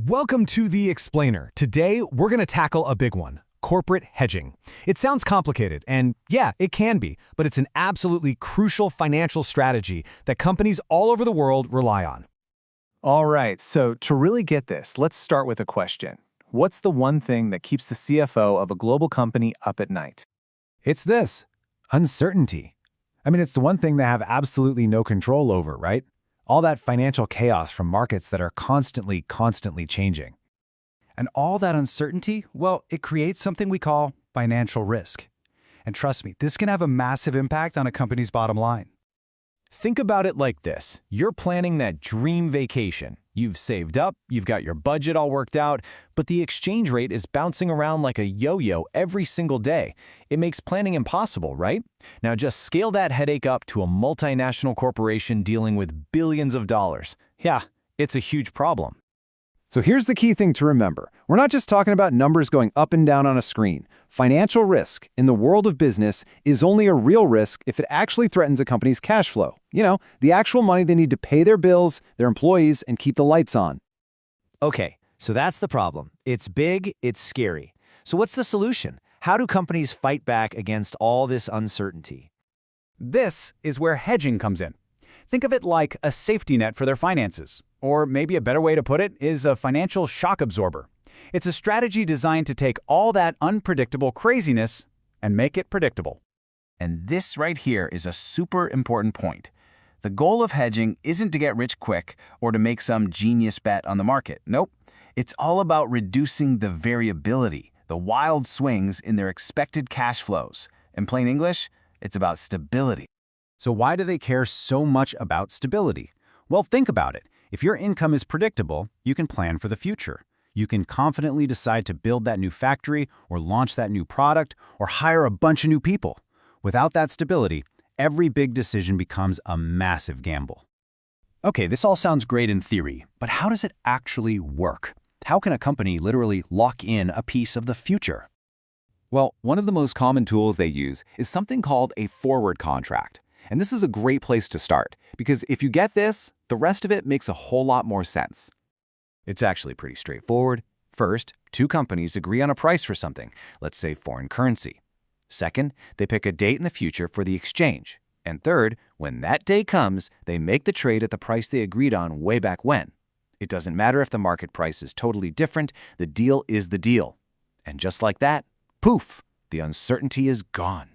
Welcome to The Explainer. Today, we're going to tackle a big one, corporate hedging. It sounds complicated, and yeah, it can be, but it's an absolutely crucial financial strategy that companies all over the world rely on. All right, so to really get this, let's start with a question. What's the one thing that keeps the CFO of a global company up at night? It's this, uncertainty. It's the one thing they have absolutely no control over, right? All that financial chaos from markets that are constantly changing. And all that uncertainty, well, it creates something we call financial risk. And trust me, this can have a massive impact on a company's bottom line. Think about it like this. You're planning that dream vacation. You've saved up, you've got your budget all worked out, but the exchange rate is bouncing around like a yo-yo every single day. It makes planning impossible, right? Now just scale that headache up to a multinational corporation dealing with billions of dollars. Yeah, it's a huge problem. So here's the key thing to remember. We're not just talking about numbers going up and down on a screen. Financial risk in the world of business is only a real risk if it actually threatens a company's cash flow. The actual money they need to pay their bills, their employees, and keep the lights on. Okay, so that's the problem. It's big, it's scary. So what's the solution? How do companies fight back against all this uncertainty? This is where hedging comes in. Think of it like a safety net for their finances. Or maybe a better way to put it is a financial shock absorber. It's a strategy designed to take all that unpredictable craziness and make it predictable. And this right here is a super important point. The goal of hedging isn't to get rich quick or to make some genius bet on the market. Nope. It's all about reducing the variability, the wild swings in their expected cash flows. In plain English, it's about stability. So why do they care so much about stability? Well, think about it. If your income is predictable, you can plan for the future. You can confidently decide to build that new factory or launch that new product or hire a bunch of new people. Without that stability, every big decision becomes a massive gamble. Okay, this all sounds great in theory, but how does it actually work? How can a company literally lock in a piece of the future? Well, one of the most common tools they use is something called a forward contract. And this is a great place to start, because if you get this, the rest of it makes a whole lot more sense. It's actually pretty straightforward. First, two companies agree on a price for something, let's say foreign currency. Second, they pick a date in the future for the exchange. And third, when that day comes, they make the trade at the price they agreed on way back when. It doesn't matter if the market price is totally different, the deal is the deal. And just like that, poof, the uncertainty is gone.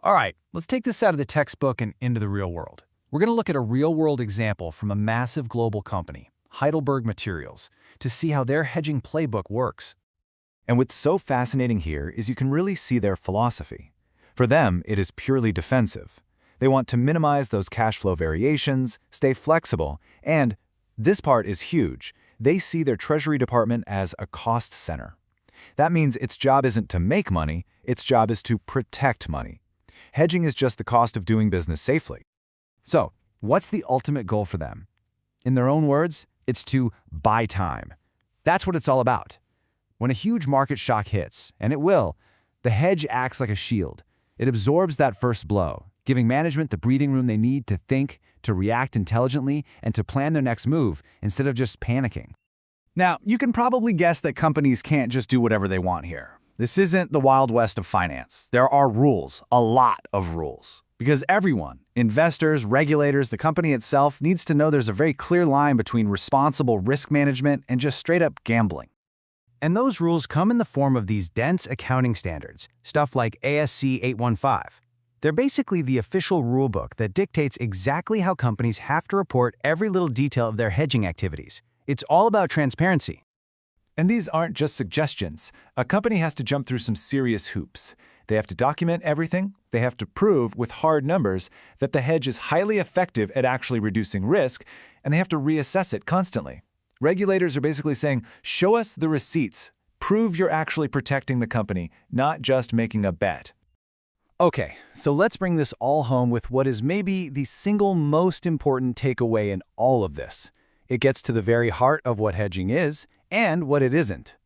All right, let's take this out of the textbook and into the real world. We're going to look at a real-world example from a massive global company, Heidelberg Materials, to see how their hedging playbook works. And what's so fascinating here is you can really see their philosophy. For them, it is purely defensive. They want to minimize those cash flow variations, stay flexible, and this part is huge. They see their treasury department as a cost center. That means its job isn't to make money, its job is to protect money. Hedging is just the cost of doing business safely. So, what's the ultimate goal for them? In their own words, it's to buy time. That's what it's all about. When a huge market shock hits, and it will, the hedge acts like a shield. It absorbs that first blow, giving management the breathing room they need to think, to react intelligently, and to plan their next move instead of just panicking. Now, you can probably guess that companies can't just do whatever they want here. This isn't the Wild West of finance. There are rules, a lot of rules. Because everyone, investors, regulators, the company itself, needs to know there's a very clear line between responsible risk management and just straight-up gambling. And those rules come in the form of these dense accounting standards, stuff like ASC 815. They're basically the official rulebook that dictates exactly how companies have to report every little detail of their hedging activities. It's all about transparency. And these aren't just suggestions. A company has to jump through some serious hoops. They have to document everything. They have to prove with hard numbers that the hedge is highly effective at actually reducing risk, and they have to reassess it constantly. Regulators are basically saying, show us the receipts. Prove you're actually protecting the company, not just making a bet. Okay, so let's bring this all home with what is maybe the single most important takeaway in all of this. It gets to the very heart of what hedging is and what it isn't.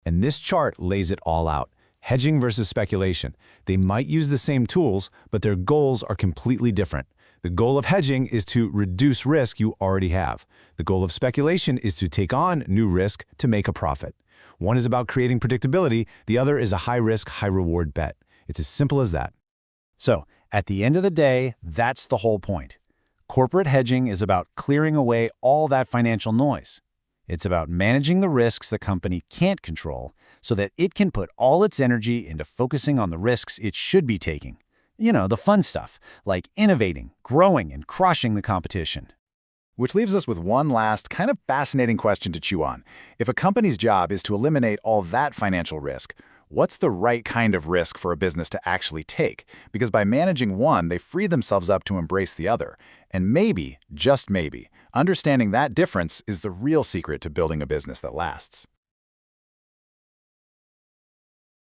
And this chart lays it all out. Hedging versus speculation. They might use the same tools, but their goals are completely different. The goal of hedging is to reduce risk you already have. The goal of speculation is to take on new risk to make a profit. One is about creating predictability, the other is a high-risk, high-reward bet. It's as simple as that. So, at the end of the day, that's the whole point. Corporate hedging is about clearing away all that financial noise. It's about managing the risks the company can't control so that it can put all its energy into focusing on the risks it should be taking. You know, the fun stuff, like innovating, growing, and crushing the competition. Which leaves us with one last kind of fascinating question to chew on. If a company's job is to eliminate all that financial risk, what's the right kind of risk for a business to actually take? Because by managing one, they free themselves up to embrace the other. And maybe, just maybe, understanding that difference is the real secret to building a business that lasts.